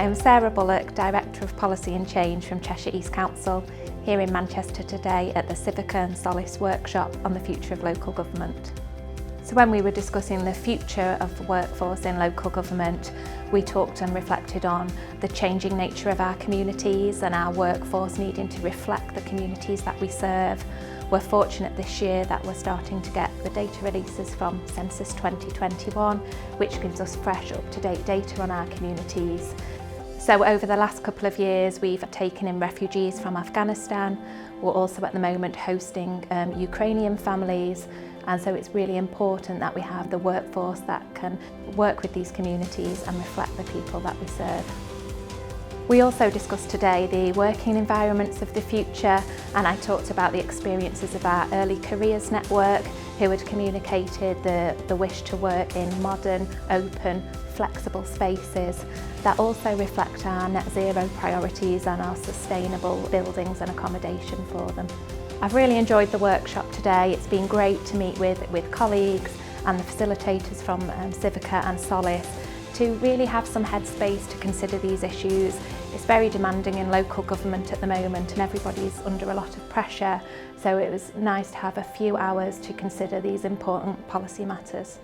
I am Sarah Bullock, Director of Policy and Change from Cheshire East Council, here in Manchester today at the Civica and Solace workshop on the future of local government. So when we were discussing the future of the workforce in local government, we talked and reflected on the changing nature of our communities and our workforce needing to reflect the communities that we serve. We're fortunate this year that we're starting to get the data releases from Census 2021, which gives us fresh, up-to-date data on our communities. So over the last couple of years, we've taken in refugees from Afghanistan. We're also at the moment hosting Ukrainian families. And so it's really important that we have the workforce that can work with these communities and reflect the people that we serve. We also discussed today the working environments of the future, and I talked about the experiences of our early careers network who had communicated the wish to work in modern, open, flexible spaces that also reflect our net zero priorities and our sustainable buildings and accommodation for them. I've really enjoyed the workshop today. It's been great to meet with colleagues and the facilitators from Civica and Solace to really have some headspace to consider these issues. It's very demanding in local government at the moment and everybody's under a lot of pressure, so it was nice to have a few hours to consider these important policy matters.